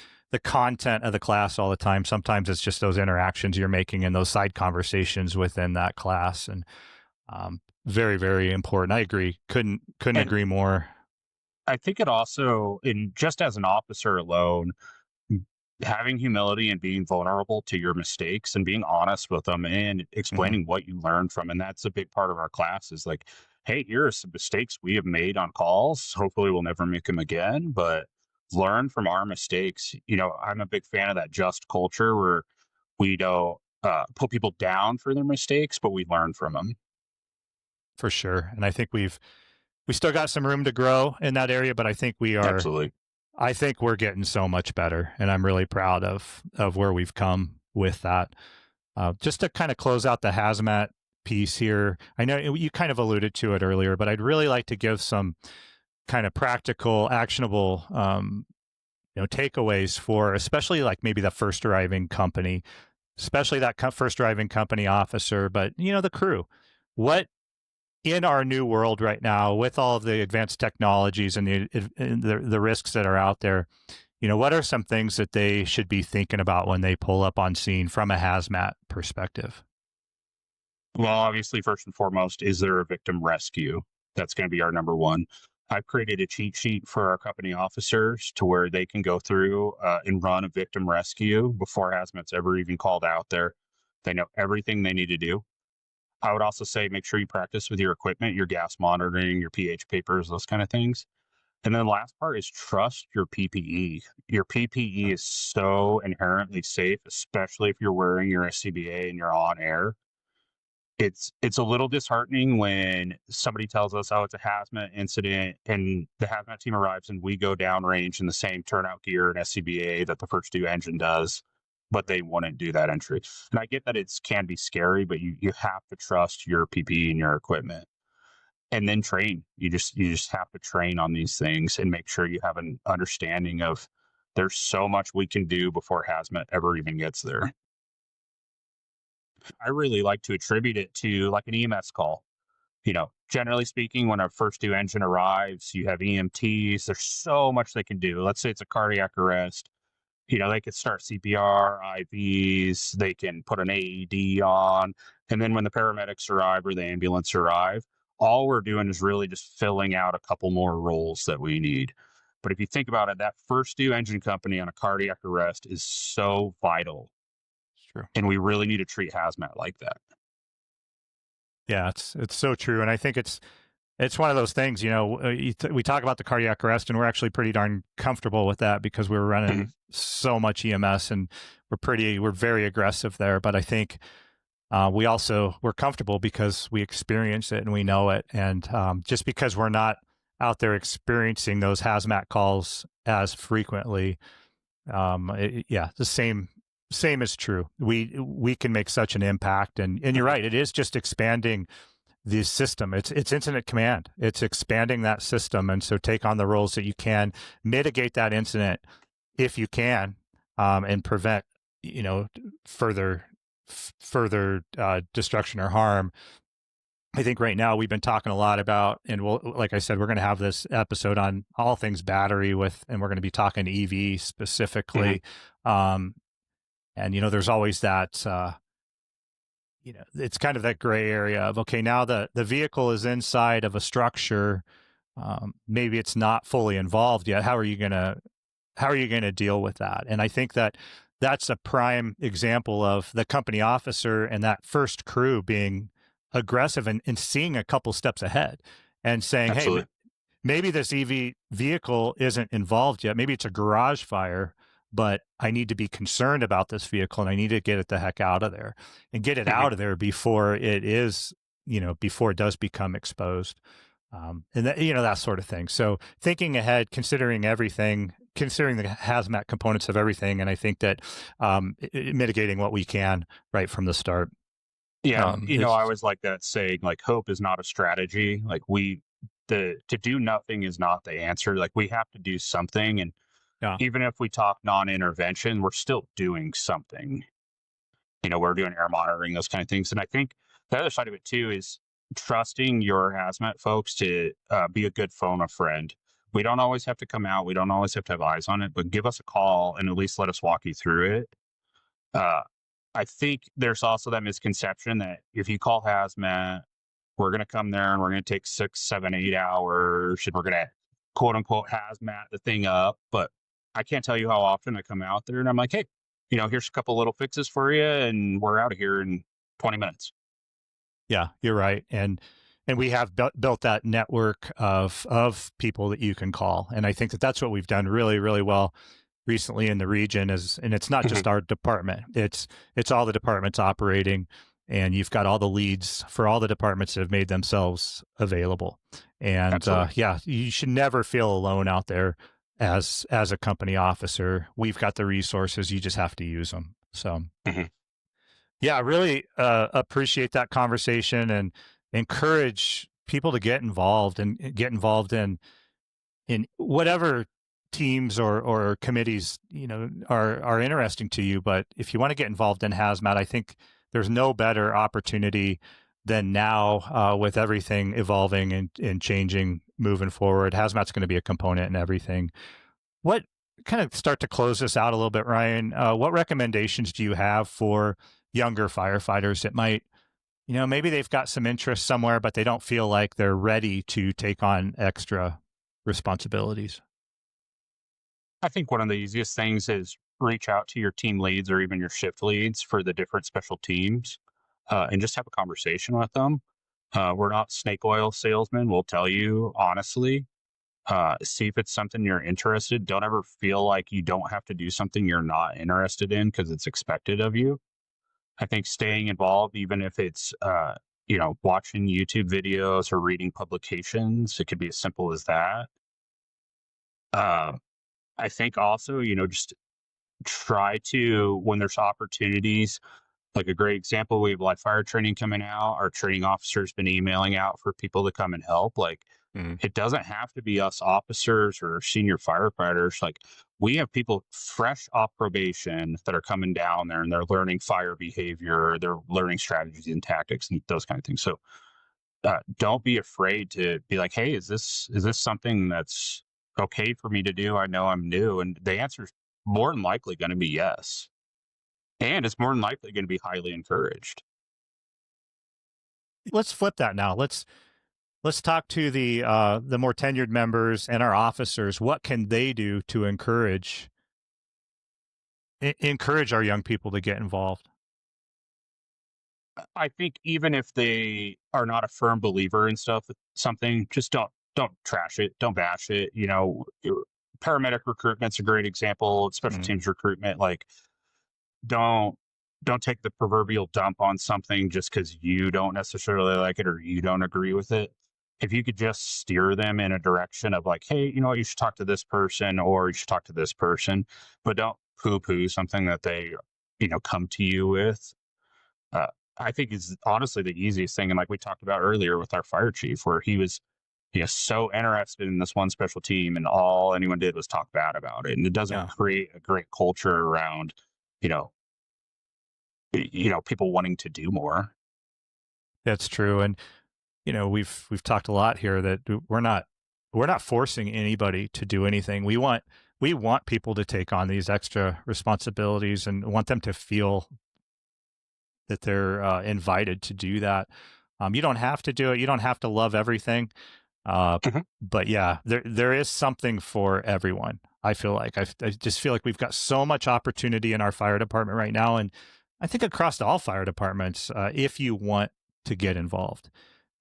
content of the class all the time. Sometimes it's just those interactions you're making and those side conversations within that class. And very, very important. I agree. Couldn't agree more. I think it also, just as an officer alone, having humility and being vulnerable to your mistakes and being honest with them and explaining what you learned from. And that's a big part of our class, is like, hey, here are some mistakes we have made on calls. Hopefully we'll never make them again, but learn from our mistakes. I'm a big fan of that just culture where we don't put people down for their mistakes, but we learn from them. For sure. And I think we still got some room to grow in that area, but I think we are. Absolutely. I think we're getting so much better, and I'm really proud of where we've come with that. Just to kind of close out the hazmat piece here, I know you kind of alluded to it earlier, but I'd really like to give some kind of practical, actionable, takeaways for, especially like maybe the first arriving company, especially that first arriving company officer, but the crew. What, in our new world right now, with all of the advanced technologies and the risks that are out there, what are some things that they should be thinking about when they pull up on scene from a hazmat perspective? Well, obviously, first and foremost, is there a victim rescue? That's going to be our number one. I've created a cheat sheet for our company officers to where they can go through and run a victim rescue before Hazmat's ever even called out there. They know everything they need to do. I would also say make sure you practice with your equipment, your gas monitoring, your pH papers, those kind of things. And then the last part is trust your PPE. Your PPE is so inherently safe, especially if you're wearing your SCBA and you're on air. It's a little disheartening when somebody tells us, "Oh, it's a hazmat incident," and the hazmat team arrives and we go downrange in the same turnout gear and SCBA that the first due engine does, but they wouldn't do that entry. And I get that it can be scary, but you have to trust your PPE and your equipment, and then train. You just have to train on these things and make sure you have an understanding of there's so much we can do before hazmat ever even gets there. I really like to attribute it to like an EMS call. Generally speaking, when a first due engine arrives, you have EMTs. There's so much they can do. Let's say it's a cardiac arrest. They could start CPR, IVs, they can put an AED on. And then when the paramedics arrive or the ambulance arrive, all we're doing is really just filling out a couple more roles that we need. But if you think about it, that first due engine company on a cardiac arrest is so vital. True. And we really need to treat hazmat like that. Yeah, it's so true, and I think it's one of those things. We talk about the cardiac arrest, and we're actually pretty darn comfortable with that because we were running so much EMS, and we're very aggressive there. But I think we're comfortable because we experience it and we know it, and just because we're not out there experiencing those hazmat calls as frequently, the same is true. We can make such an impact, and you're right. It is just expanding the system. It's incident command. It's expanding that system, and so take on the roles that you can, mitigate that incident if you can, and prevent further destruction or harm. I think right now we've been talking a lot about, and like I said, we're going to have this episode on all things battery and we're going to be talking EV specifically. And, there's always that, it's kind of that gray area of, okay, now the vehicle is inside of a structure. Maybe it's not fully involved yet. How are you going to deal with that? And I think that's a prime example of the company officer and that first crew being aggressive and seeing a couple steps ahead and saying, Absolutely. Hey, maybe this EV vehicle isn't involved yet. Maybe it's a garage fire, but I need to be concerned about this vehicle and I need to get it the heck out of there and get it out of there before it is, before it does become exposed. And that sort of thing. So thinking ahead, considering everything, considering the hazmat components of everything. And I think that mitigating what we can right from the start. Yeah. I always like that saying, like, hope is not a strategy. Like to do nothing is not the answer. Like we have to do something. And even if we talk non-intervention, we're still doing something. We're doing air monitoring, those kind of things. And I think the other side of it too is trusting your hazmat folks to be a good phone a friend. We don't always have to come out. We don't always have to have eyes on it, but give us a call and at least let us walk you through it. I think there's also that misconception that if you call hazmat, we're going to come there and we're going to take 6, 7, 8 hours and we're going to quote unquote hazmat the thing up. But I can't tell you how often I come out there and I'm like, hey, here's a couple little fixes for you and we're out of here in 20 minutes. Yeah, you're right. And we have built that network of people that you can call. And I think that's what we've done really, really well recently in the region and it's not just our department. It's all the departments operating, and you've got all the leads for all the departments that have made themselves available. And you should never feel alone out there as a company officer. We've got the resources. You just have to use them. So yeah, I really appreciate that conversation and encourage people to get involved in whatever teams or committees, are interesting to you. But if you want to get involved in hazmat, I think there's no better opportunity than now with everything evolving and changing moving forward. Hazmat's going to be a component in everything. What kind of start to close this out a little bit, Ryan? What recommendations do you have for younger firefighters that might, maybe they've got some interest somewhere, but they don't feel like they're ready to take on extra responsibilities? I think one of the easiest things is reach out to your team leads or even your shift leads for the different special teams, and just have a conversation with them. We're not snake oil salesmen. We'll tell you honestly. See if it's something you're interested. Don't ever feel like you don't have to do something you're not interested in because it's expected of you. I think staying involved, even if it's watching YouTube videos or reading publications, it could be as simple as that. Uh, I think also, just try to, when there's opportunities, like a great example, we have live fire training coming out. Our training officer's been emailing out for people to come and help. Like, Mm. it doesn't have to be us officers or senior firefighters. Like, we have people fresh off probation that are coming down there and they're learning fire behavior, they're learning strategies and tactics and those kind of things. So don't be afraid to be like, hey, is this something that's okay for me to do? I know I'm new, and the answer is more than likely going to be yes, and it's more than likely going to be highly encouraged. Let's flip that now. Let's talk to the more tenured members and our officers. What can they do to encourage our young people to get involved? I think even if they are not a firm believer in something, just don't trash it, don't bash it. Paramedic recruitment's a great example. Special Mm. teams recruitment, like don't don't take the proverbial dump on something just because you don't necessarily like it or you don't agree with it. If you could just steer them in a direction of like, hey, you know what, you should talk to this person or you should talk to this person, but don't poo poo something that they come to you with. uh, I think is honestly the easiest thing. And like we talked about earlier with our fire chief, where he was so interested in this one special team, and all anyone did was talk bad about it, and it doesn't Yeah, create a great culture around you know people wanting to do more. that's true. And we've talked a lot here that we're not forcing anybody to do anything. We want people to take on these extra responsibilities and want them to feel that they're invited to do that. You don't have to do it. You don't have to love everything. Uh, Mhm. but yeah, there is something for everyone. I feel like I just feel like we've got so much opportunity in our fire department right now, and I think across all fire departments, if you want to get involved.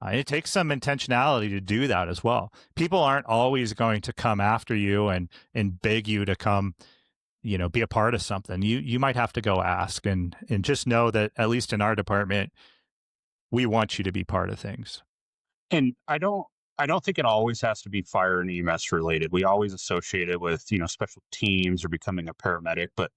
It takes some intentionality to do that as well. People aren't always going to come after you and beg you to come, be a part of something. You might have to go ask and just know that at least in our department, we want you to be part of things. And I don't think it always has to be fire and EMS related. We always associate it with special teams or becoming a paramedic, but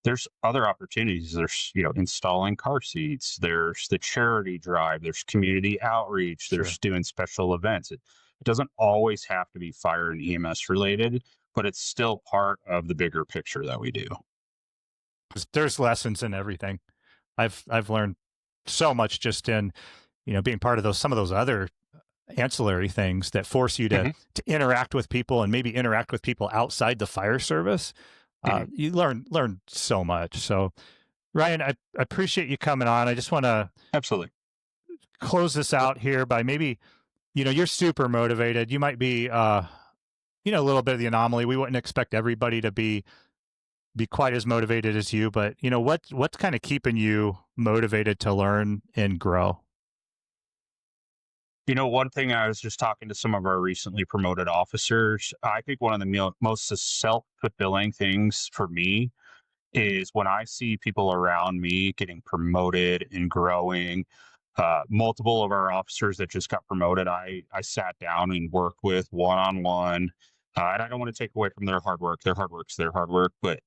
there's other opportunities. There's installing car seats. There's the charity drive. There's community outreach. Sure. There's doing special events. It doesn't always have to be fire and EMS related, but it's still part of the bigger picture that we do. There's lessons in everything. I've learned so much just in, being part of some of those other ancillary things that force you to Mhm, interact with people and maybe interact with people outside the fire service. mhm. You learn so much. So Ryan, I appreciate you coming on. I just want to Absolutely. close this out here by maybe, you're super motivated. You might be, a little bit of the anomaly. We wouldn't expect everybody to be quite as motivated as you, but what's kind of keeping you motivated to learn and grow? One thing, I was just talking to some of our recently promoted officers. I think one of the most self fulfilling things for me is when I see people around me getting promoted and growing. Multiple of our officers that just got promoted, I sat down and worked with one on one. And I don't want to take away from their hard work. Their hard work's their hard work, but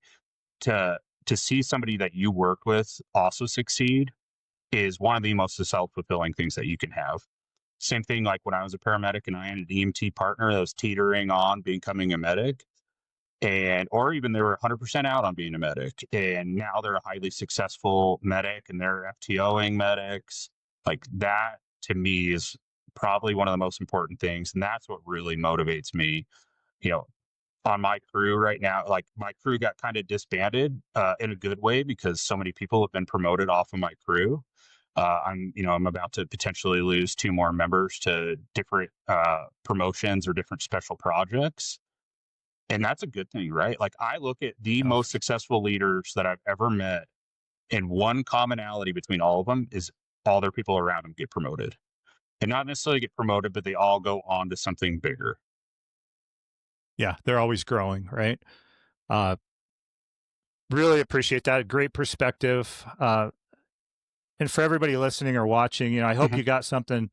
to to see somebody that you worked with also succeed is one of the most self fulfilling things that you can have. Same thing like when I was a paramedic and I had an EMT partner that was teetering on becoming a medic, and or even they were 100% out on being a medic, and now they're a highly successful medic and they're FTOing medics. Like that to me is probably one of the most important things, and that's what really motivates me. You know, on my crew right now, like my crew got kind of disbanded in a good way because so many people have been promoted off of my crew. I'm about to potentially lose 2 more members to different promotions or different special projects. And that's a good thing, right? Like, I look at the Oh, most successful leaders that I've ever met, and one commonality between all of them is all their people around them get promoted. And not necessarily get promoted, but they all go on to something bigger. yeah, they're always growing, right? Uh, really appreciate that. Great perspective. And for everybody listening or watching, I hope Mhm. you got something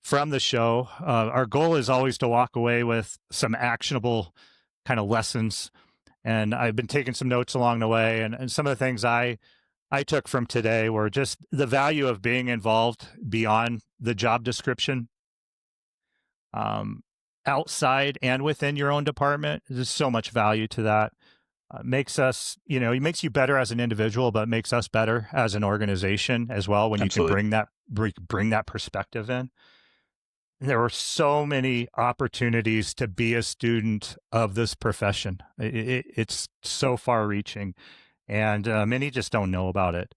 from the show. Our goal is always to walk away with some actionable kind of lessons. And I've been taking some notes along the way. And some of the things I took from today were just the value of being involved beyond the job description, um, outside and within your own department. There's so much value to that. Makes us, it makes you better as an individual, but makes us better as an organization as well when you can Absolutely. bring that perspective in. And there were so many opportunities to be a student of this profession. It's so far reaching, and many just don't know about it.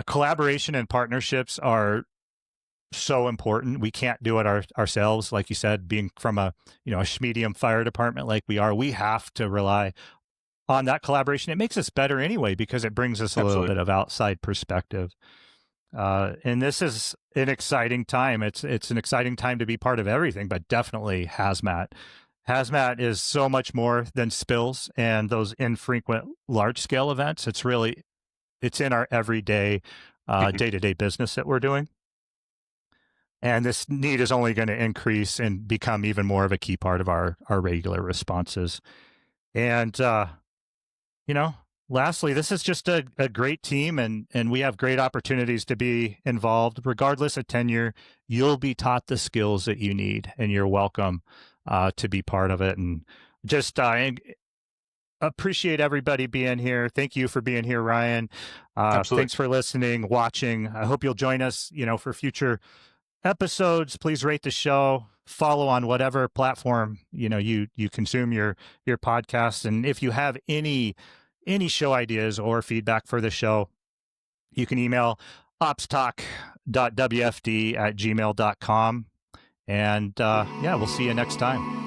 Collaboration and partnerships are so important. We can't do it ourselves. Like you said, being from a medium fire department like we are, we have to rely on that collaboration. It makes us better anyway because it brings us a little Absolutely. bit of outside perspective. And this is an exciting time. It's an exciting time to be part of everything, but definitely hazmat. Hazmat is so much more than spills and those infrequent large scale events. It's in our everyday, Mhm. day to day business that we're doing. And this need is only going to increase and become even more of a key part of our regular responses. And you know, lastly, this is just a great team, and we have great opportunities to be involved. Regardless of tenure, you'll be taught the skills that you need, and you're welcome to be part of it. And just appreciate everybody being here. Thank you for being here, Ryan. Absolutely. Thanks for listening, watching. I hope you'll join us, for future episodes. Please rate the show, follow on whatever platform you consume your podcast. And if you have any show ideas or feedback for the show, you can email opstalk.wfd@gmail.com. And yeah, we'll see you next time.